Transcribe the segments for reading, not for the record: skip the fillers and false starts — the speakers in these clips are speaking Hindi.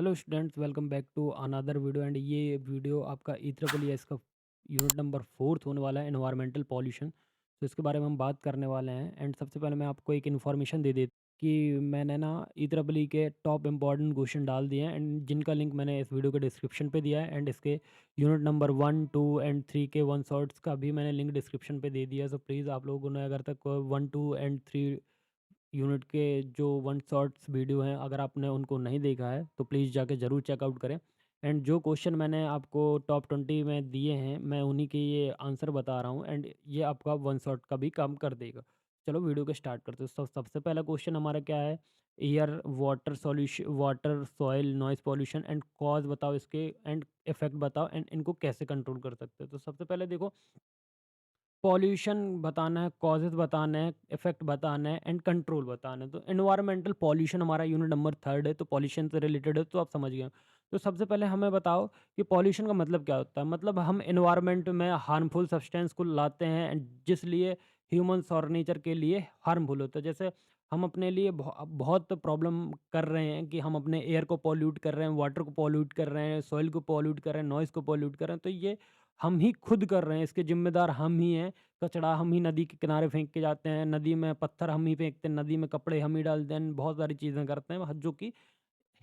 Hello students, welcome back to another video. And ये वीडियो आपका EES का यूनिट नंबर 4 होने वाला है, एनवायरमेंटल पॉल्यूशन। तो इसके बारे में हम बात करने वाले हैं। एंड सबसे पहले मैं आपको एक इन्फॉर्मेशन दे देता कि मैंने ना EEE के टॉप इंपॉर्टेंट क्वेश्चन डाल दिए हैं, एंड जिनका लिंक मैंने इस वीडियो के डिस्क्रिप्शन पे दिया है। एंड इसके यूनिट नंबर 1, 2 एंड 3 के वन शॉर्ट्स का भी मैंने लिंक डिस्क्रिप्शन पे दे दिया है। सो प्लीज़ आप लोगों ने अगर तक 1, 2 एंड 3 यूनिट के जो वन शॉट्स वीडियो हैं, अगर आपने उनको नहीं देखा है तो प्लीज़ जाके ज़रूर चेकआउट करें। एंड जो क्वेश्चन मैंने आपको टॉप 20 में दिए हैं, मैं उन्हीं के ये आंसर बता रहा हूँ, एंड ये आपका वन शॉट का भी काम कर देगा। चलो वीडियो को स्टार्ट करते हैं। सबसे पहला क्वेश्चन हमारा क्या है? Air water solution, water soil noise pollution and cause बताओ इसके, एंड इफेक्ट बताओ, एंड इनको कैसे कंट्रोल कर सकते हैं। तो सबसे पहले देखो, पॉल्यूशन बताना है, कॉजेज़ बताना है, इफ़ेक्ट बताना है, एंड कंट्रोल बताना है। तो एनवायरमेंटल पॉल्यूशन हमारा यूनिट नंबर 3 है, तो पॉल्यूशन से रिलेटेड है, तो आप समझ गए। तो सबसे पहले हमें बताओ कि पॉल्यूशन का मतलब क्या होता है? मतलब हम एनवायरनमेंट में हार्मफुल सब्सटेंस को लाते हैं, एंड जिस लिए ह्यूमन्स और नेचर के लिए हार्मफुल होता है। जैसे हम अपने लिए बहुत प्रॉब्लम कर रहे हैं कि हम अपने एयर को पॉल्यूट कर रहे हैं, वाटर को पॉल्यूट कर रहे हैं, सॉइल को पॉल्यूट कर रहे हैं, नॉइज़ को पॉल्यूट कर रहे हैं। तो ये हम ही खुद कर रहे हैं, इसके ज़िम्मेदार हम ही हैं। कचरा हम ही नदी के किनारे फेंक के जाते हैं, नदी में पत्थर हम ही फेंकते हैं, नदी में कपड़े हम ही डालते हैं, बहुत सारी चीज़ें करते हैं जो कि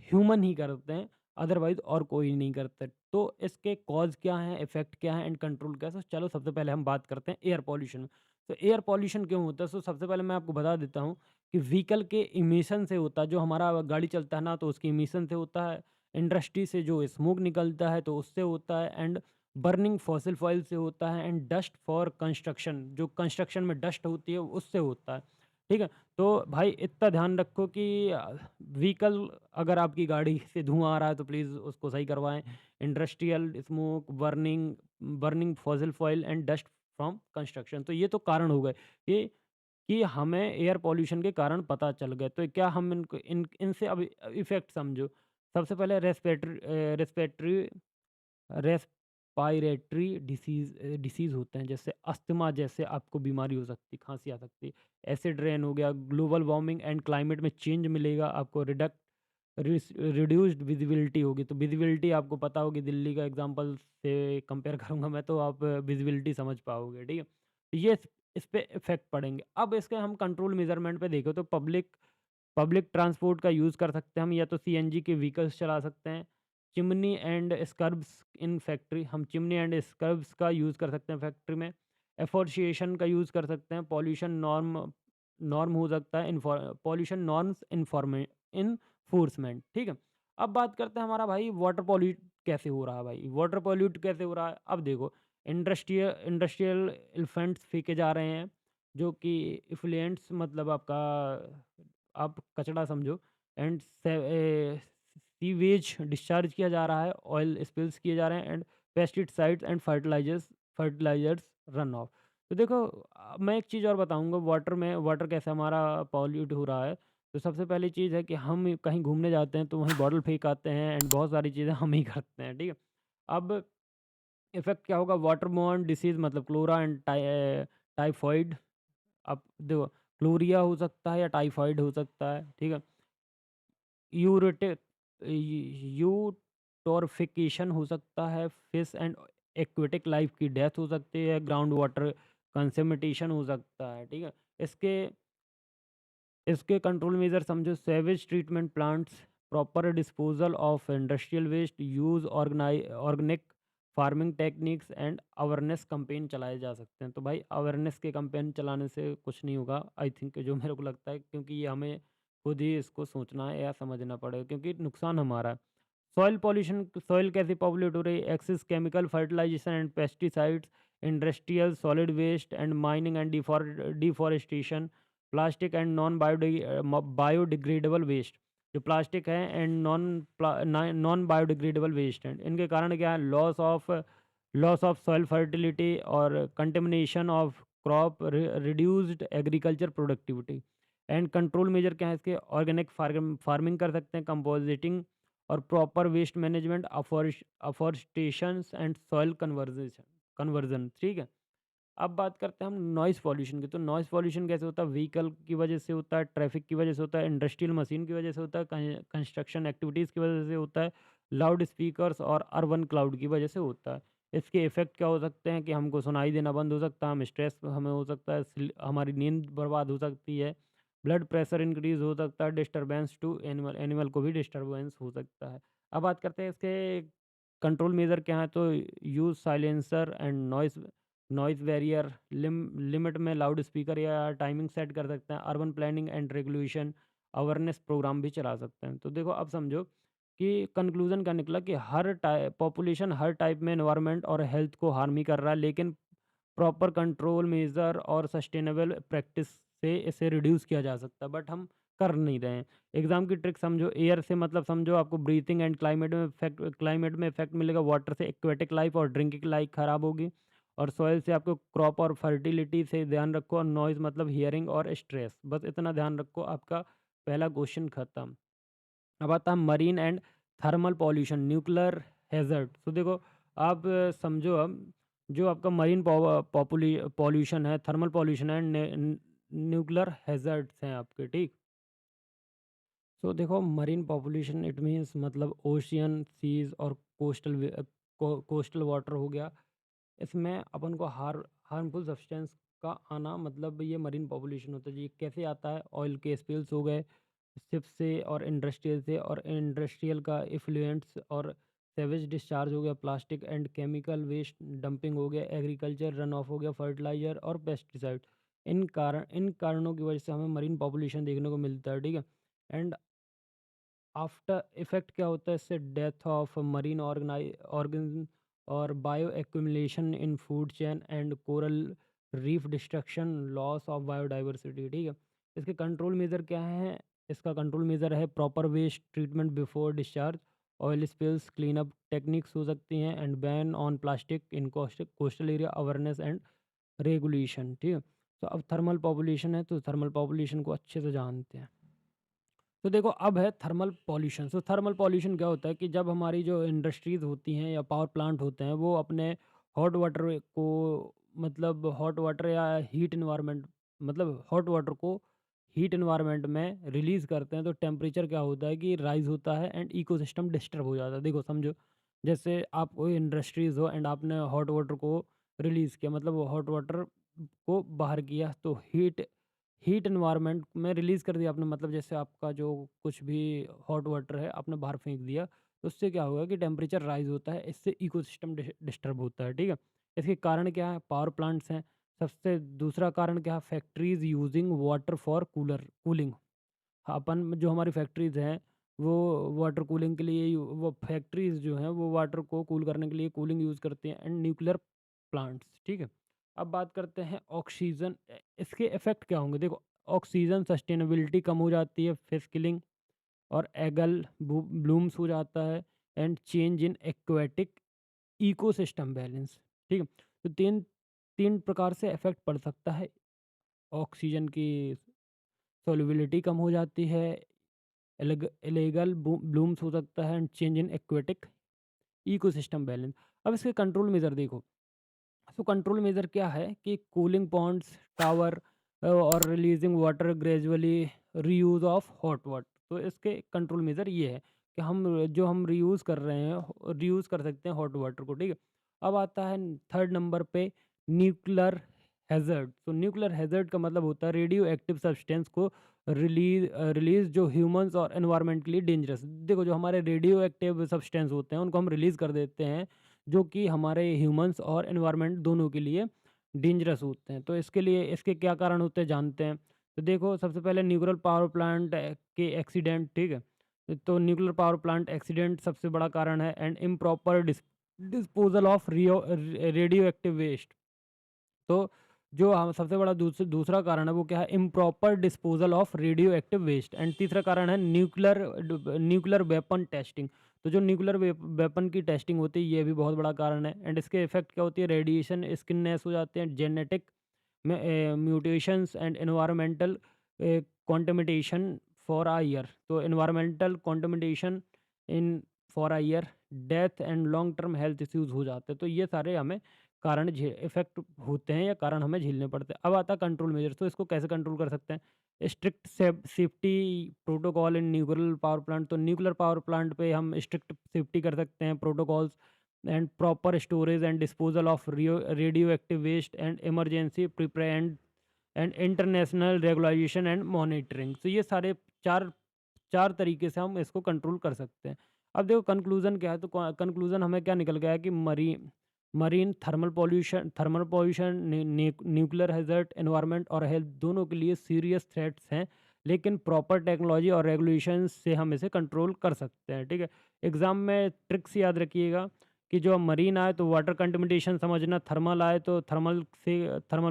ह्यूमन ही करते हैं, अदरवाइज़ और कोई नहीं करते। तो इसके कॉज़ क्या हैं, इफ़ेक्ट क्या हैं, एंड कंट्रोल क्या है? तो चलो सबसे पहले हम बात करते हैं एयर पॉल्यूशन। तो एयर पॉल्यूशन क्यों होता है? सो सबसे पहले मैं आपको बता देता हूँ कि व्हीकल के इमिशन से होता है। जो हमारा गाड़ी चलता है ना, तो उसके इमिशन से होता है। इंडस्ट्री से जो स्मोक निकलता है, तो उससे होता है। एंड बर्निंग फॉसिल फ्यूल से होता है। एंड डस्ट फॉर कंस्ट्रक्शन, जो कंस्ट्रक्शन में डस्ट होती है, उससे होता है। ठीक है? तो भाई इतना ध्यान रखो कि व्हीकल, अगर आपकी गाड़ी से धुआँ आ रहा है तो प्लीज़ उसको सही करवाएँ। Industrial smoke, burning burning fossil fuel and dust from construction. तो ये तो कारण हो गए कि हमें एयर पॉल्यूशन के कारण पता चल गए। तो क्या हम इनको इनसे अब इफ़ेक्ट समझो। सबसे पहले रेस्पिरेटरी डिसीज़ होते हैं, जैसे अस्थमा जैसे आपको बीमारी हो सकती है, खाँसी आ सकती है। एसिड रेन हो गया, ग्लोबल वार्मिंग एंड क्लाइमेट में चेंज मिलेगा आपको, रिड्यूस्ड विजिबिलिटी होगी। तो विजिबिलिटी आपको पता होगी, दिल्ली का एग्जांपल से कंपेयर करूँगा मैं, तो आप विजिबिलिटी समझ पाओगे, ठीक है? तो ये इस पे इफ़ेक्ट पड़ेंगे। अब इसके हम कंट्रोल मेज़रमेंट पे देखें तो पब्लिक पब्लिक ट्रांसपोर्ट का यूज़ कर सकते हैं हम, या तो सीएनजी के व्हीकल्स चला सकते हैं। चिमनी एंड स्कर्ब्स इन फैक्ट्री, हम चिमनी एंड स्कर्ब्स का यूज़ कर सकते हैं फैक्ट्री में। एफोर्शिएशन का यूज़ कर सकते हैं। पॉल्यूशन नॉर्म नॉर्म हो सकता है, पॉल्यूशन नॉर्म्स इन्फोर्समेंट, ठीक है? अब बात करते हैं हमारा भाई वाटर पॉल्यूट कैसे हो रहा है। भाई वाटर पॉल्यूट कैसे हो रहा है? अब देखो, इंडस्ट्रियल इल्फेंट्स फेंके जा रहे हैं, जो कि इफ्लुएंट्स मतलब आपका, आप कचरा समझो। एंड सीवेज डिस्चार्ज किया जा रहा है, ऑयल स्पिल्स किए जा रहे हैं, and pesticides and fertilisers run off. तो देखो, मैं एक चीज़ और बताऊंगा, वाटर कैसे हमारा पॉल्यूट हो रहा है। तो सबसे पहली चीज़ है कि हम कहीं घूमने जाते हैं तो वहीं बॉटल फेंक आते हैं, एंड बहुत सारी चीज़ें हम ही करते हैं, ठीक है? अब इफ़ेक्ट क्या होगा? वाटर बोर्न डिसीज़ मतलब क्लोरा एंड टाइफाइड। अब देखो, क्लोरिया हो सकता है या टाइफाइड हो सकता है, ठीक है? यूरेटे यूटोरिफिकेशन हो सकता है, फिश एंड एक्वेटिक लाइफ की डेथ हो सकती है, ग्राउंड वाटर कंसेमिटेशन हो सकता है, ठीक है? इसके इसके कंट्रोल मेजर समझो, sewage treatment plants, proper disposal of industrial waste, use organic farming techniques, and awareness campaign चलाए जा सकते हैं। तो भाई अवेयरनेस के कैंपेन चलाने से कुछ नहीं होगा, आई थिंक, जो मेरे को लगता है, क्योंकि ये हमें खुद ही इसको सोचना है या समझना पड़ेगा, क्योंकि नुकसान हमारा है। सॉइल पॉल्यूशन, सॉइल कैसे पॉल्यूट हो रही है? Excess chemical fertilisation and pesticides, industrial solid waste and mining and deforestation, plastic and biodegradable waste. जो प्लास्टिक है एंड नॉन बायोडिग्रेडेबल वेस्ट हैं, इनके कारण क्या है? लॉस ऑफ सॉइल फर्टिलिटी और contamination of crop, reduced agriculture productivity. And control measure क्या है इसके? ऑर्गेनिक फार्मिंग कर सकते हैं, कंपोजिटिंग और proper waste management, afforestation and soil conversion, ठीक है? अब बात करते हैं हम नॉइज़ पॉल्यूशन की। तो नॉइज़ पॉल्यूशन कैसे होता है? व्हीकल की वजह से होता है, ट्रैफ़िक की वजह से होता है, इंडस्ट्रियल मशीन की वजह से होता है, कंस्ट्रक्शन एक्टिविटीज़ की वजह से होता है, लाउड स्पीकर्स और अर्बन क्लाउड की वजह से होता है। इसके इफ़ेक्ट क्या हो सकते हैं कि हमको सुनाई देना बंद हो सकता है, हम स्ट्रेस हमें हो सकता है, हमारी नींद बर्बाद हो सकती है, ब्लड प्रेशर इंक्रीज़ हो सकता है, डिस्टर्बेंस टू एनिमल एनिमल को भी डिस्टर्बेंस हो सकता है। अब बात करते हैं इसके कंट्रोल मेजर क्या है? तो use silencer and noise barrier, limit में लाउड स्पीकर या टाइमिंग सेट कर सकते हैं, urban planning and regulation, awareness programme भी चला सकते हैं। तो देखो अब समझो कि कंक्लूजन क्या निकला कि हर पॉपुलेशन हर टाइप में एनवायरनमेंट और हेल्थ को हार्म ही कर रहा है, लेकिन प्रॉपर कंट्रोल मेजर और सस्टेनेबल प्रैक्टिस से इसे रिड्यूस किया जा सकता है, बट हम कर नहीं रहे हैं। एग्जाम की ट्रिक समझो, एयर से मतलब समझो आपको ब्रीथिंग एंड क्लाइमेट में इफेक्ट मिलेगा, वाटर से एक्वेटिक लाइफ और ड्रिंकिंग लाइफ खराब होगी, और सॉइल से आपको क्रॉप और फर्टिलिटी से ध्यान रखो, और नॉइज़ मतलब हियरिंग और स्ट्रेस, बस इतना ध्यान रखो, आपका पहला क्वेश्चन खत्म। अब आता है marine and thermal pollution, nuclear hazard. तो देखो आप समझो अब जो आपका मरीन पॉल्यूशन है, थर्मल पॉल्यूशन है, न्यूक्लियर हैज़र्ड्स हैं आपके, ठीक। सो देखो मरीन पॉपुलेशन इट मीन्स मतलब ओशियन, सीज और कोस्टल वाटर हो गया। इसमें अपन को हार्मफुल सब्सटेंस का आना मतलब ये मरीन पॉपुलेशन होता है जी। कैसे आता है? ऑयल के स्पिल्स हो गए, शिप से और इंडस्ट्रियल से, और इंडस्ट्रियल का इफ्लुएंट्स और सेवेज डिस्चार्ज हो गया, plastic and chemical waste dumping हो गया, एग्रीकल्चर रन ऑफ हो गया, फर्टिलाइजर और पेस्टिसाइड। इन कारणों की वजह से हमें मरीन पॉपुलेशन देखने को मिलता है, ठीक है। एंड आफ्टर इफ़ेक्ट क्या होता है इससे? डेथ ऑफ मरीन ऑर्गन और bioaccumulation in food chain and coral reef destruction, loss of biodiversity, ठीक है। इसके कंट्रोल मेजर क्या है? इसका कंट्रोल मेजर है proper waste treatment before discharge, oil spills clean up techniques हो सकती हैं, and ban on plastic in coastal area, awareness and regulation, ठीक है। तो अब थर्मल पॉपुलेशन है, तो थर्मल पॉपुलेशन को अच्छे से जानते हैं। तो देखो अब है थर्मल पॉल्यूशन। सो थर्मल पॉल्यूशन क्या होता है कि जब हमारी जो इंडस्ट्रीज़ होती हैं या पावर प्लांट होते हैं, वो अपने हॉट वाटर को मतलब हॉट वाटर या हीट इन्वायरमेंट मतलब हॉट वाटर को हीट इन्वायरमेंट में रिलीज़ करते हैं, तो टेम्परेचर क्या होता है कि राइज़ होता है एंड इकोसिस्टम डिस्टर्ब हो जाता है। देखो समझो, जैसे आप कोई इंडस्ट्रीज़ हो एंड आपने हॉट वाटर को रिलीज़ किया, मतलब हॉट वाटर को बाहर किया, तो हीट हीट एनवायरनमेंट में रिलीज़ कर दिया आपने, मतलब जैसे आपका जो कुछ भी हॉट वाटर है आपने बाहर फेंक दिया, तो उससे क्या होगा कि टेम्परेचर राइज़ होता है, इससे इकोसिस्टम डिस्टर्ब होता है, ठीक है। इसके कारण क्या है? पावर प्लांट्स हैं। सबसे दूसरा कारण क्या है? Factories using water for cooling. अपन जो हमारी फैक्ट्रीज़ हैं, वो वाटर कूलिंग के लिए वो फैक्ट्रीज़ जो हैं वो वाटर को कूल करने के लिए कूलिंग यूज़ करती हैं, एंड न्यूक्लियर प्लांट्स, ठीक है। अब बात करते हैं ऑक्सीजन, इसके इफ़ेक्ट क्या होंगे? देखो ऑक्सीजन सस्टेनेबिलिटी कम हो जाती है, फिश किलिंग और एगल ब्लूम्स हो जाता है, and change in aquatic ecosystem balance, ठीक है। तो तीन तीन प्रकार से इफ़ेक्ट पड़ सकता है। ऑक्सीजन की सॉल्युबिलिटी कम हो जाती है, इलेगल ब्लूम्स हो सकता है, and change in aquatic ecosystem balance. अब इसके कंट्रोल मेजर देखो। तो कंट्रोल मेजर क्या है कि कूलिंग पॉन्ड्स टावर और releasing water gradually, reuse of hot water. तो इसके कंट्रोल मेजर ये है कि हम रीयूज़ कर रहे हैं, रीयूज़ कर सकते हैं हॉट वाटर को, ठीक है। अब आता है थर्ड नंबर पे न्यूक्लियर हैज़र्ड। तो न्यूक्लियर हैज़र्ड का मतलब होता है रेडियो एक्टिव सब्सटेंस को रिलीज़ जो ह्यूमंस और एनवायरनमेंट के लिए डेंजरस। देखो जो हमारे रेडियो एक्टिव सब्सटेंस होते हैं उनको हम रिलीज़ कर देते हैं, जो कि हमारे ह्यूमंस और एनवायरनमेंट दोनों के लिए डेंजरस होते हैं। तो इसके लिए इसके क्या कारण होते हैं जानते हैं। तो देखो सबसे पहले न्यूक्लियर पावर प्लांट के एक्सीडेंट, ठीक है। तो न्यूक्लियर पावर प्लांट एक्सीडेंट सबसे बड़ा कारण है, and improper disposal of radio active waste. तो जो हम सबसे बड़ा दूसरा कारण है वो क्या है? Improper disposal of radio active waste. And तीसरा कारण है न्यूक्लियर वेपन टेस्टिंग। तो जो न्यूक्लियर वेपन की टेस्टिंग होती है ये भी बहुत बड़ा कारण है, एंड इसके इफेक्ट क्या होती है? रेडिएशन स्किननेस हो जाते हैं, genetic mutations and environmental contamination for a year. तो environmental contamination in for a year, death and long term health issues हो जाते हैं। तो ये सारे हमें कारण इफ़ेक्ट होते हैं या कारण हमें झेलने पड़ते हैं। अब आता है कंट्रोल मेजर्स, तो इसको कैसे कंट्रोल कर सकते हैं? Strict safety protocol in nuclear power plant, तो न्यूक्लियर पावर प्लांट पे हम स्ट्रिक्ट सेफ्टी कर सकते हैं, protocols and proper storage and disposal of radio active waste and emergency prepare and international regularisation and monitoring. तो ये सारे चार चार तरीके से हम इसको कंट्रोल कर सकते हैं। अब देखो कंक्लूज़न क्या है, तो कंक्लूज़न हमें क्या निकल गया है कि marine thermal pollution nuclear hazard environment और हेल्थ दोनों के लिए सीरियस थ्रेट्स हैं, लेकिन प्रॉपर टेक्नोलॉजी और रेगुलेशंस से हम इसे कंट्रोल कर सकते हैं, ठीक है। एग्ज़ाम में ट्रिक्स याद रखिएगा कि जो मरीन आए तो वाटर कंटमिनेशन समझना, थर्मल आए तो थर्मल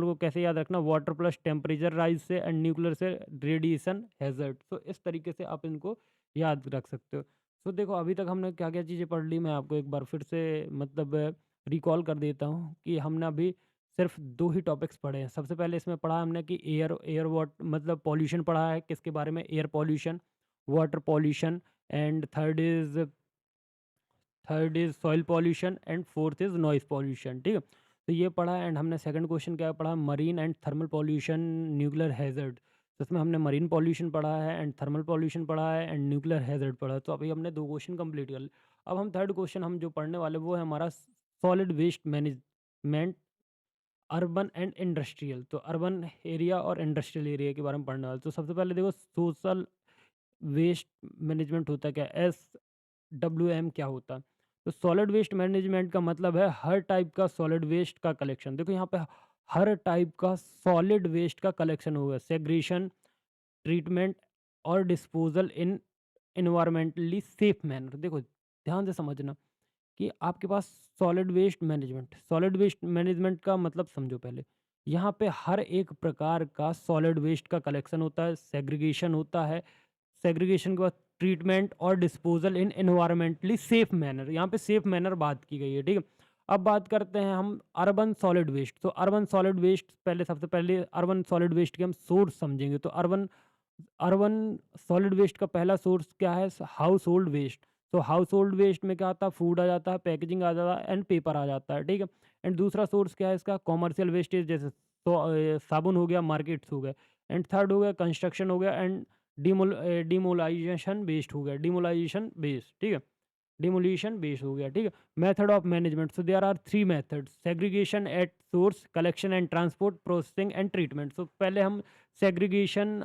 को कैसे याद रखना, वाटर प्लस टेम्परेचर राइज से, एंड न्यूक्लियर से रेडिएशन हैज़र्ड। तो इस तरीके से आप इनको याद रख सकते हो। तो देखो अभी तक हमने क्या क्या चीज़ें पढ़ ली, मैं आपको एक बार फिर से मतलब रिकॉल कर देता हूँ कि हमने अभी सिर्फ दो ही टॉपिक्स पढ़े हैं। सबसे पहले इसमें पढ़ा हमने कि एयर एयर वाट मतलब पॉल्यूशन पढ़ा है, किसके बारे में, air pollution, water pollution, and third is soil pollution, and fourth is noise pollution, ठीक है। तो ये पढ़ा, एंड हमने सेकंड क्वेश्चन क्या पढ़ा, marine and thermal pollution nuclear hazard. तो इसमें हमने मरीन पॉल्यूशन पढ़ा है, एंड थर्मल पॉल्यूशन पढ़ा है, एंड न्यूक्लियर हैज़र्ड पढ़ा है। तो अभी हमने दो क्वेश्चन कंप्लीट कर लिए। अब हम थर्ड क्वेश्चन हम जो पढ़ने वाले वो है हमारा solid waste management urban and industrial. तो अर्बन एरिया और इंडस्ट्रियल एरिया के बारे में पढ़ने वाले। तो सबसे पहले देखो सोशल वेस्ट मैनेजमेंट होता है क्या, SWM क्या होता है? तो सॉलिड वेस्ट मैनेजमेंट का मतलब है हर टाइप का सॉलिड वेस्ट का कलेक्शन। देखो यहाँ पे हर टाइप का सॉलिड वेस्ट का कलेक्शन होगा, सेग्रीगेशन, ट्रीटमेंट और डिस्पोजल इन एनवायरमेंटली सेफ मैनर। देखो ध्यान से समझना कि आपके पास सॉलिड वेस्ट मैनेजमेंट का मतलब समझो पहले। यहाँ पे हर एक प्रकार का सॉलिड वेस्ट का कलेक्शन होता है, सेग्रीगेशन होता है, सेग्रीगेशन के बाद ट्रीटमेंट और डिस्पोजल इन एनवायरमेंटली सेफ मैनर। यहाँ पे सेफ मैनर बात की गई है, ठीक है। अब बात करते हैं हम अर्बन सॉलिड वेस्ट। तो अर्बन सॉलिड वेस्ट पहले, सबसे पहले अर्बन सॉलिड वेस्ट के हम सोर्स समझेंगे। तो अर्बन अर्बन सॉलिड वेस्ट का पहला सोर्स क्या है, हाउस होल्ड वेस्ट। तो हाउस होल्ड वेस्ट में क्या आता है, फूड आ जाता है, पैकेजिंग आ जाता है, एंड पेपर आ जाता है, ठीक है। एंड दूसरा सोर्स क्या है इसका, कॉमर्शियल वेस्टेज, जैसे तो साबुन हो गया, मार्केट्स हो गए। एंड थर्ड हो गया कंस्ट्रक्शन हो गया, एंड डिमोलाइजेशन वेस्ट हो गया, डिमोलाइजेशन वेस्ट, ठीक है, डिमोलिशन बेस हो गया, ठीक है। Method of management, so there are three methods, segregation at source, collection and transport, processing and treatment. So पहले हम सेग्रीगेशन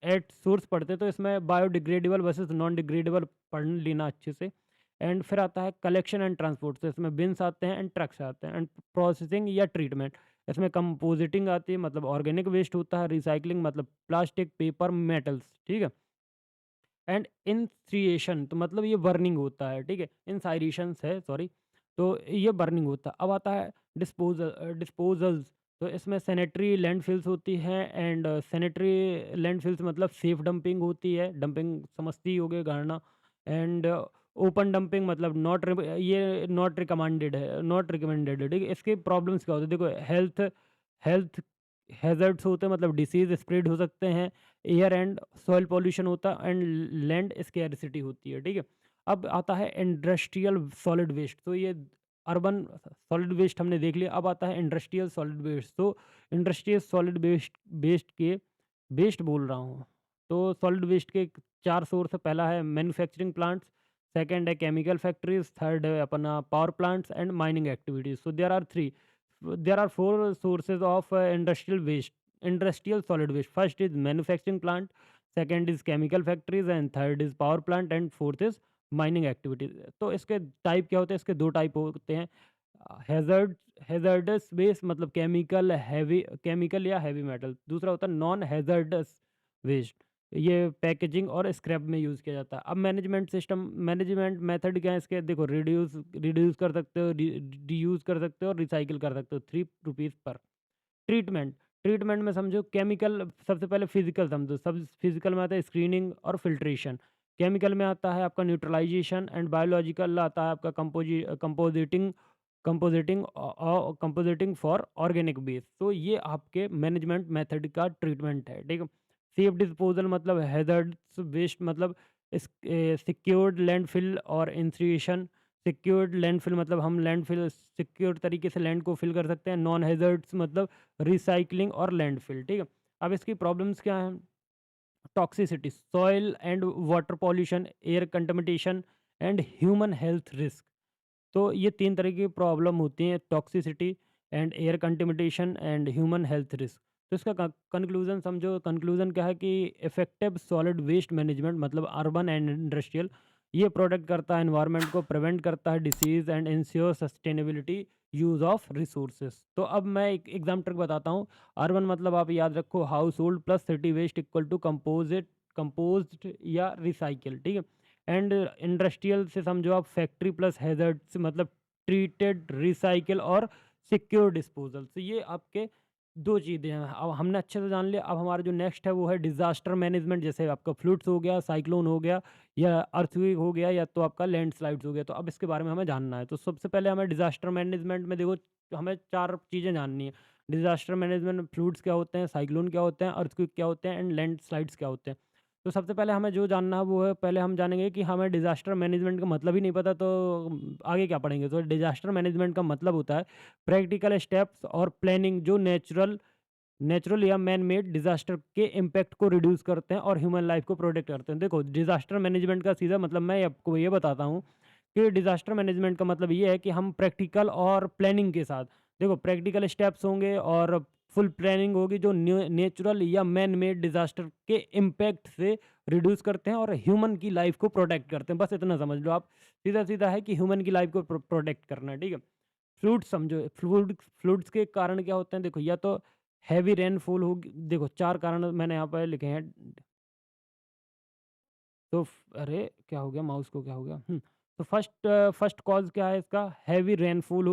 एट सोर्स पढ़ते हैं, तो इसमें बायोडिग्रेडेबल वर्सेस नॉन डिग्रेडेबल पढ़ लेना अच्छे से। एंड फिर आता है कलेक्शन एंड ट्रांसपोर्ट, तो इसमें बिन्स आते हैं एंड ट्रक्स आते हैं। एंड प्रोसेसिंग या ट्रीटमेंट, इसमें कंपोजिटिंग आती है, मतलब ऑर्गेनिक वेस्ट होता है, रिसाइकलिंग मतलब प्लास्टिक, पेपर, मेटल्स, ठीक है। एंड इनसिएशन तो मतलब ये बर्निंग होता है, ठीक है, इनसाइरेशंस है, सॉरी। तो ये बर्निंग होता है। अब आता है डिस्पोजल्स। तो इसमें सैनिटरी लैंडफिल्स होती हैं, एंड सैनिटरी लैंडफिल्स मतलब सेफ डंपिंग होती है, डंपिंग समझती ही होगे गाड़ना। एंड ओपन डंपिंग मतलब ये नॉट रिकमेंडेड है, ठीक है। इसके प्रॉब्लम्स क्या होते हैं, देखो हेल्थ हैज़र्ड्स होते हैं, मतलब डिसीज़ स्प्रेड हो सकते हैं, एयर एंड सॉइल पॉल्यूशन होता है, एंड लैंड स्कैरसिटी होती है, ठीक है। अब आता है इंडस्ट्रियल सॉलिड वेस्ट। तो ये अर्बन सॉलिड वेस्ट हमने देख लिया। अब आता है इंडस्ट्रियल सॉलिड वेस्ट। तो इंडस्ट्रियल सॉलिड वेस्ट वेस्ट के वेस्ट बोल रहा हूँ। तो सॉलिड वेस्ट के चार सोर्स है, पहला है मैन्युफैक्चरिंग प्लांट्स, सेकंड है केमिकल फैक्ट्रीज, थर्ड है अपना power plants, and mining activities. So there are four sources of industrial solid waste. First is manufacturing plant, second is chemical factories, and third is power plant, and fourth is mining activities. तो इसके टाइप क्या होते हैं, इसके दो टाइप होते हैं। हैज़र्डस वेस्ट मतलब केमिकल या हैवी मेटल। दूसरा होता है नॉन हैज़र्डस वेस्ट, ये पैकेजिंग और स्क्रैप में यूज़ किया जाता है। अब मैनेजमेंट मेथड क्या है इसके, देखो रिड्यूस कर सकते हो, रीयूज़ कर सकते हो, और रिसाइकिल कर सकते हो, 3 रुपीज़ पर। ट्रीटमेंट में समझो केमिकल, सबसे पहले फिजिकल समझो, सब फिजिकल में आता है स्क्रीनिंग और फिल्ट्रेशन। केमिकल में आता है आपका न्यूट्रलाइजेशन, एंड बायोलॉजिकल आता है आपका कंपोजिटिंग फॉर ऑर्गेनिक बेस। तो ये आपके मैनेजमेंट मेथड का ट्रीटमेंट है, ठीक है। सेफ डिस्पोजल मतलब हैज़र्ड्स वेस्ट मतलब सिक्योर्ड लैंडफिल और इंसिनेशन सिक्योर्ड लैंडफिल मतलब हम लैंडफिल सिक्योर तरीके से लैंड को फिल कर सकते हैं। नॉन हैज़र्ड्स मतलब रिसाइक्लिंग और लैंडफिल, ठीक है। अब इसकी प्रॉब्लम्स क्या हैं? Toxicity, soil and water pollution, air contamination and human health risk. तो ये 3 तरह की प्रॉब्लम होती हैं, toxicity and air contamination and human health risk. तो इसका कंक्लूजन समझो, कंक्लूजन क्या है कि इफेक्टिव सॉलिड वेस्ट मैनेजमेंट मतलब अर्बन एंड इंडस्ट्रियल, ये प्रोटेक्ट करता है एनवायरनमेंट को, प्रिवेंट करता है disease and ensure sustainability use of resources. तो अब मैं एक एग्जाम ट्रिक बताता हूँ। अर्बन मतलब आप याद रखो household plus city waste equal to composed या रिसाइकिल, ठीक है। एंड इंडस्ट्रियल से समझो आप फैक्ट्री प्लस हैजर्ड्स मतलब ट्रीटेड, रिसाइकिल और सिक्योर डिस्पोजल। तो ये आपके 2 चीज़ें हैं। अब हमने अच्छे से जान लिया। अब हमारा जो नेक्स्ट है वो है डिज़ास्टर मैनेजमेंट। जैसे आपका फ्लड्स हो गया, साइक्लोन हो गया या अर्थक्वेक हो गया या तो आपका लैंडस्लाइड्स हो गया। तो अब इसके बारे में हमें जानना है। तो सबसे पहले हमें डिज़ास्टर मैनेजमेंट में देखो हमें 4 चीज़ें जाननी है। डिज़ास्टर मैनेजमेंट में फ्लड्स क्या होते हैं, साइक्लोन क्या होते हैं, अर्थक्वेक क्या होते हैं एंड लैंडस्लाइड्स क्या होते हैं। तो सबसे पहले हमें जो जानना है वो है, पहले हम जानेंगे कि हमें डिज़ास्टर मैनेजमेंट का मतलब ही नहीं पता तो आगे क्या पढ़ेंगे। तो डिज़ास्टर मैनेजमेंट का मतलब होता है प्रैक्टिकल स्टेप्स और प्लानिंग जो नेचुरल नेचुरल या मैन मेड डिज़ास्टर के इम्पैक्ट को रिड्यूस करते हैं और ह्यूमन लाइफ को प्रोटेक्ट करते हैं। देखो डिज़ास्टर मैनेजमेंट का सीधा मतलब मैं आपको ये बताता हूँ कि डिज़ास्टर मैनेजमेंट का मतलब ये है कि हम प्रैक्टिकल और प्लानिंग के साथ, देखो प्रैक्टिकल स्टेप्स होंगे और फुल प्लानिंग होगी जो नेचुरल या मैन मेड डिज़ास्टर के इम्पैक्ट से रिड्यूस करते हैं और ह्यूमन की लाइफ को प्रोटेक्ट करते हैं। बस इतना समझ लो आप। सीधा सीधा है कि ह्यूमन की लाइफ को प्रोटेक्ट करना है, ठीक है। फ्लूड्स समझो, फ्लूड्स के कारण क्या होते हैं? देखो या तो हैवी रेनफॉल होगी। देखो 4 कारण मैंने यहाँ पर लिखे हैं। तो अरे क्या हो गया, माउस को क्या हो गया? तो फर्स्ट कॉज़ क्या है इसका? हैवी रेनफॉल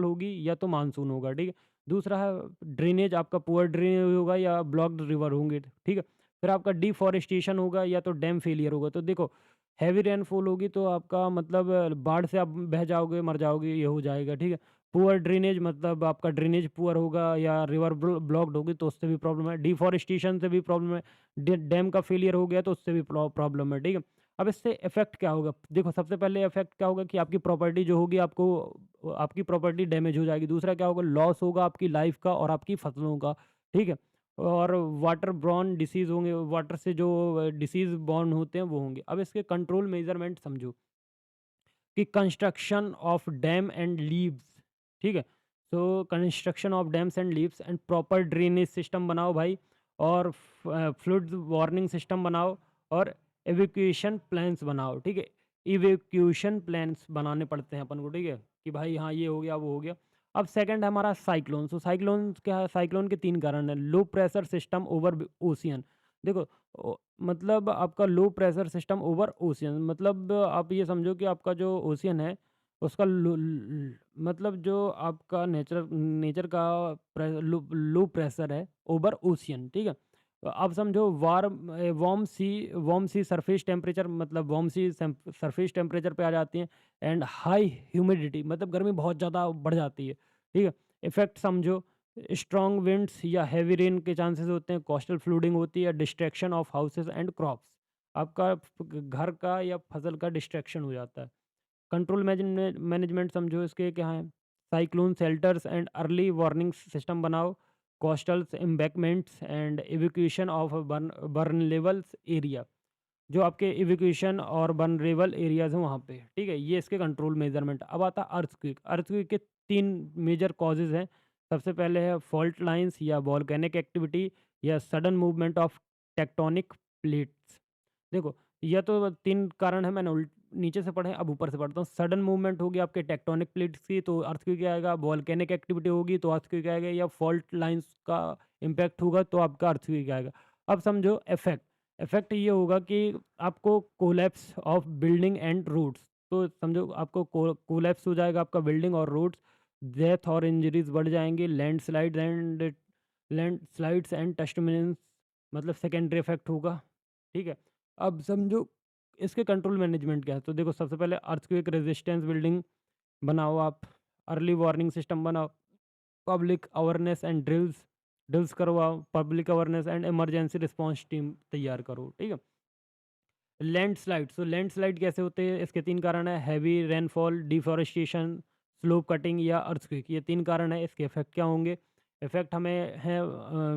होगी या तो मानसून होगा, ठीक है। दूसरा है ड्रेनेज, आपका पुअर ड्रेनेज होगा या ब्लॉक्ड रिवर होंगे, ठीक है। फिर आपका डिफॉरेस्टेशन होगा या तो डैम फेलियर होगा। तो देखो हैवी रेनफॉल होगी तो आपका मतलब बाढ़ से आप बह जाओगे, मर जाओगे, ये हो जाएगा, ठीक है। पुअर ड्रेनेज मतलब आपका ड्रेनेज पुअर होगा या रिवर ब्लॉक्ड होगी तो उससे भी प्रॉब्लम है। डिफॉरेस्टेशन से भी प्रॉब्लम है। डैम का फेलियर हो गया तो उससे भी प्रॉब्लम है, ठीक है। अब इससे इफेक्ट क्या होगा? देखो सबसे पहले इफेक्ट क्या होगा कि आपकी प्रॉपर्टी जो होगी, आपको आपकी प्रॉपर्टी डैमेज हो जाएगी। दूसरा क्या होगा? लॉस होगा आपकी लाइफ का और आपकी फसलों का, ठीक है। और वाटर ब्रॉन डिसीज होंगे, वाटर से जो डिसीज बॉर्न होते हैं वो होंगे। अब इसके कंट्रोल मेजरमेंट समझो कि construction of dam and leaves, ठीक है। So construction of dams and leaves and proper drainage system बनाओ भाई, और फ्लड वार्निंग सिस्टम बनाओ और एवैक्यूएशन प्लान्स बनाओ, ठीक है। इवैक्यूएशन प्लान्स बनाने पड़ते हैं अपन को, ठीक है, कि भाई हाँ ये हो गया वो हो गया। अब सेकंड है हमारा साइक्लोन। सो साइक्लोन क्या है? साइक्लोन के 3 कारण है। Low pressure system over ocean. देखो मतलब आपका low pressure system over ocean मतलब आप ये समझो कि आपका जो ओशियन है उसका मतलब जो आपका नेचर नेचर का लो प्रेशर है ओवर ओशियन, ठीक है। तो आप समझो वार्म सी सरफेस टेम्परेचर मतलब वार्म सी सरफेस टेम्परेचर पे आ जाती हैं एंड हाई ह्यूमिडिटी मतलब गर्मी बहुत ज़्यादा बढ़ जाती है, ठीक है। इफेक्ट समझो, स्ट्रॉन्ग विंड्स या हैवी रेन के चांसेस होते हैं, कोस्टल फ्लूडिंग होती है, distraction of houses and crops, आपका घर का या फसल का डिस्ट्रैक्शन हो जाता है। कंट्रोल मैनेजमेंट समझो इसके क्या है? Cyclone shelters and early warning system बनाओ, coastals embankments and evacuation of vulnerables area, जो आपके इवैक्यूएशन और वल्नरेबल एरियाज़ हैं वहाँ पे, ठीक है। ये इसके कंट्रोल मेजरमेंट। अब आता है अर्थक्वेक। अर्थक्वेक के 3 मेजर कॉजेज़ हैं। सबसे पहले है फॉल्ट लाइन्स या वोल्केनिक एक्टिविटी या sudden movement of tectonic plates. देखो यह तो 3 कारण है, मैंने नीचे से पढ़े, अब ऊपर से पढ़ता हूँ। सडन मूवमेंट होगी आपके टेक्टोनिक प्लेट्स की तो अर्थक्वेक आएगा, वोल्केनिक एक्टिविटी होगी तो अर्थक्वेक आएगा, या फॉल्ट लाइन्स का इम्पैक्ट होगा तो आपका अर्थक्वेक आएगा। अब समझो इफेक्ट। इफेक्ट ये होगा कि आपको collapse of building and roads, तो समझो आपको कोलैप्स हो जाएगा आपका बिल्डिंग और रोड्स, डेथ और इंजरीज बढ़ जाएंगे, लैंडस्लाइड्स एंड टेस्टमिनेंस मतलब सेकेंडरी इफेक्ट होगा, ठीक है। अब समझो इसके कंट्रोल मैनेजमेंट क्या है? तो देखो सबसे पहले अर्थक्वेक रेजिस्टेंस बिल्डिंग बनाओ आप, अर्ली वार्निंग सिस्टम बनाओ, पब्लिक अवेयरनेस एंड ड्रिल्स करवाओ, public awareness and emergency response team तैयार करो, ठीक है। लैंडस्लाइड, सो लैंडस्लाइड कैसे होते हैं? इसके 3 कारण हैं, heavy rainfall, deforestation, slope cutting या अर्थक्वेक। ये 3 कारण हैं। इसके इफ़ेक्ट क्या होंगे? इफ़ेक्ट हमें है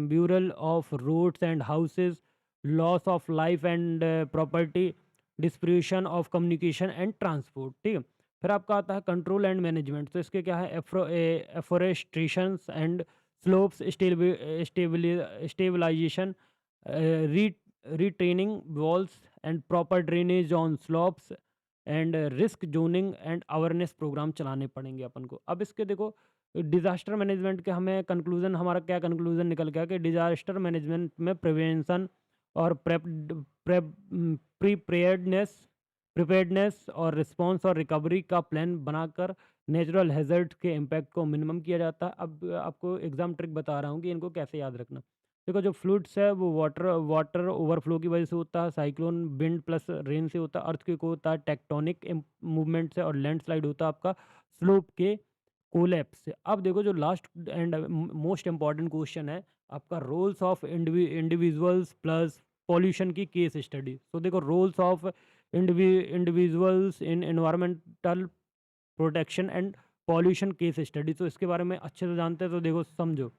burial of roads and houses, loss of life and property, distribution of communication and transport, ठीक है? फिर आपका आता है कंट्रोल एंड मैनेजमेंट, तो इसके क्या है? Afforestations and slopes stabilisation, re retraining walls and proper drainage on slopes and risk zoning and awareness programme चलाने पड़ेंगे अपन को। अब इसके देखो डिज़ास्टर मैनेजमेंट के हमें कंक्लूज़न, हमारा क्या कंक्लूज़न निकल गया कि डिज़ास्टर मैनेजमेंट में प्रिवेंशन और प्रिपेयर्डनेस प्रिपेयर्डनेस और रिस्पॉन्स और रिकवरी का प्लान बनाकर नेचुरल हैज़र्ड के इम्पैक्ट को मिनिमम किया जाता है। अब आपको एग्ज़ाम ट्रिक बता रहा हूँ कि इनको कैसे याद रखना। देखो जो फ्लूड्स है वो वाटर वाटर ओवरफ्लो की वजह से होता है, साइक्लोन विंड प्लस रेन से होता है, अर्थक्वेक होता है टेक्टोनिक मूवमेंट से, और लैंडस्लाइड होता है आपका स्लोप के कोलैप्स से। अब देखो जो last and most important question है आपका, roles of individuals plus pollution की केस स्टडी। तो देखो roles of individuals in environmental protection and pollution case study, तो इसके बारे में अच्छे से जानते हैं तो देखो समझो।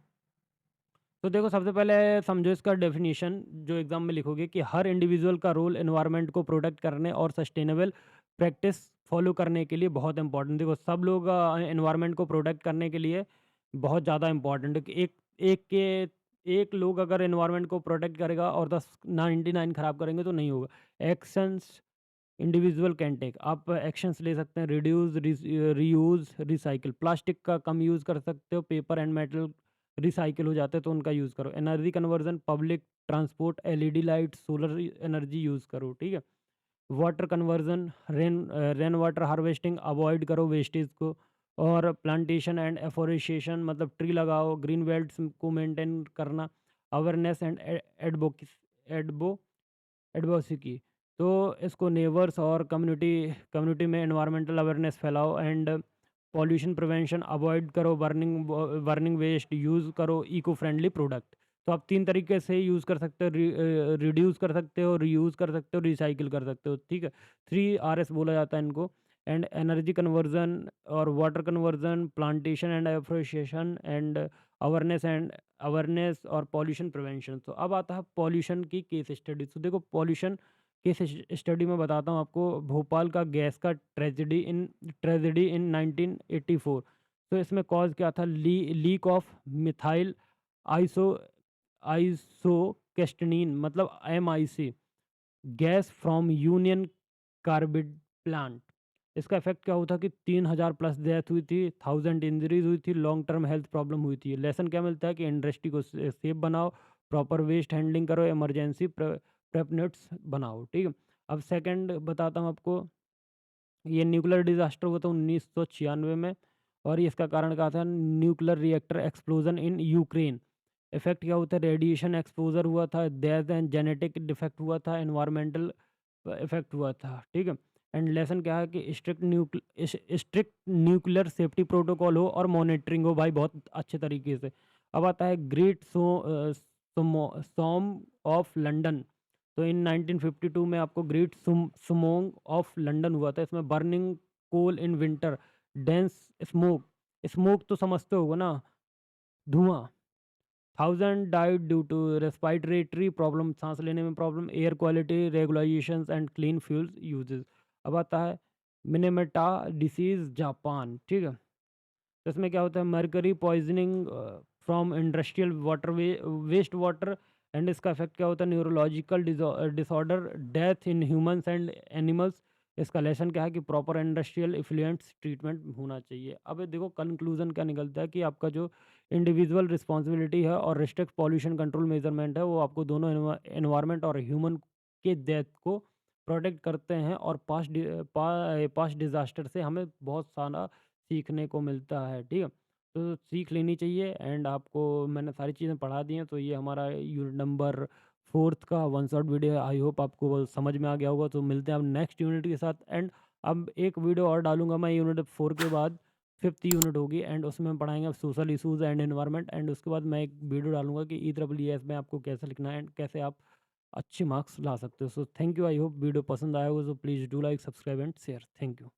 तो देखो सबसे पहले समझो इसका डेफिनेशन जो एग्जाम में लिखोगे कि हर इंडिविजुअल का रोल एनवायरनमेंट को प्रोटेक्ट करने और सस्टेनेबल प्रैक्टिस फॉलो करने के लिए बहुत इंपॉर्टेंट। देखो सब लोग एनवायरनमेंट को प्रोटेक्ट करने के लिए बहुत ज़्यादा इंपॉर्टेंट है कि एक लोग अगर एनवायरनमेंट को प्रोटेक्ट करेगा और 99 खराब करेंगे तो नहीं होगा। एक्शंस इंडिविजुअल कैन टेक, आप एक्शंस ले सकते हैं, रिड्यूस, रीयूज, रिसाइकिल। प्लास्टिक का कम यूज़ कर सकते हो, पेपर एंड मेटल रिसाइकिल हो जाते हैं तो उनका यूज़ करो। Energy conversion, public transport, LED light, solar energy use करो, ठीक है? Water conversion, rain water harvesting, avoid करो वेस्टेज को। और प्लांटेशन एंड एफोरेस्टेशन, मतलब ट्री लगाओ, ग्रीन बेल्ट्स को मेंटेन करना। अवेयरनेस एंड एडबो एडवोकेसी, तो इसको नेबर्स और कम्युनिटी कम्युनिटी में एनवायरमेंटल अवेयरनेस फैलाओ। एंड पॉल्यूशन प्रिवेंशन, अवॉइड करो बर्निंग वेस्ट, यूज़ करो इको फ्रेंडली प्रोडक्ट। तो आप 3 तरीके से यूज़ कर सकते हो, रिड्यूस कर सकते हो, रीयूज़ कर सकते हो, रिसाइकिल कर सकते हो, ठीक है? 3 RS बोला जाता है इनको। एंड एनर्जी कन्वर्जन और water conversion, plantation and afforestation, and awareness और पॉल्यूशन प्रिवेंशन। तो अब आता है पॉल्यूशन की केस स्टडी। तो देखो पॉल्यूशन केस स्टडी में बताता हूँ आपको, भोपाल का गैस का ट्रेजेडी इन 1984। तो इसमें कॉज क्या था? लीक ऑफ मिथाइल आइसो आइसोकेस्टनीन, मतलब MIC gas from Union Carbide plant. इसका इफेक्ट क्या हुआ था कि 3000 प्लस डेथ हुई थी, 1000 इंजरीज हुई थी, लॉन्ग टर्म हेल्थ प्रॉब्लम हुई थी। लेसन क्या मिलता है कि इंडस्ट्री को सेफ बनाओ, प्रॉपर वेस्ट हैंडलिंग करो, इमरजेंसी प्रेपनेट्स बनाओ, ठीक है? अब सेकंड बताता हूँ आपको, ये न्यूक्लियर डिजास्टर हुआ था 1996 में, और ये इसका कारण क्या था? Nuclear reactor explosion in Ukraine. Effect क्या होता है? रेडिएशन एक्सपोजर हुआ था, डेथ एंड जेनेटिक डिफेक्ट हुआ था, एनवायरमेंटल इफेक्ट हुआ था, ठीक है? एंड लेसन क्या है कि स्ट्रिक्ट न्यूक्लियर सेफ्टी प्रोटोकॉल हो और मॉनिटरिंग हो भाई बहुत अच्छे तरीके से। अब आता है ग्रेट सॉम ऑफ लंदन। तो इन 1952 में आपको ग्रेट सुमोंग ऑफ लंदन हुआ था। इसमें burning coal in winter, dense smoke, smoke तो समझते होगा ना, धुआं। 1000 died due to respiratory problem, सांस लेने में problem, air quality regulations and clean fuels uses. अब आता है मिनेमेटा डिसीज जापान, ठीक है? तो इसमें क्या होता है? Mercury poisoning from industrial water waste water. And इसका इफेक्ट क्या होता है? Neurological disorder, death in humans and animals. इसका लेसन क्या है कि प्रॉपर इंडस्ट्रियल इफ्लुएंट्स ट्रीटमेंट होना चाहिए। अब ये देखो कंक्लूजन क्या निकलता है कि आपका जो इंडिविजुअल रिस्पॉन्सिबिलिटी है और रिस्ट्रिक्ट पॉल्यूशन कंट्रोल मेजरमेंट है वो आपको दोनों एनवायरनमेंट और ह्यूमन के डेथ को प्रोटेक्ट करते हैं। और पास्ट डिजास्टर से हमें बहुत सारा सीखने को मिलता है, ठीक है? तो सीख लेनी चाहिए। एंड आपको मैंने सारी चीज़ें पढ़ा दी हैं, तो ये हमारा यूनिट नंबर 4th का वन शॉट वीडियो है। आई होप आपको वो समझ में आ गया होगा। तो मिलते हैं अब नेक्स्ट यूनिट के साथ। एंड अब एक वीडियो और डालूंगा मैं यूनिट 4 के बाद, 5th यूनिट होगी, एंड उसमें हम पढ़ाएंगे social issues and environment. And उसके बाद मैं एक वीडियो डालूंगा कि EEES में आपको कैसे लिखना है एंड कैसे आप अच्छे मार्क्स ला सकते हो। So thank you, I hope video पसंद आया होगा, so please do like, subscribe and share. Thank you.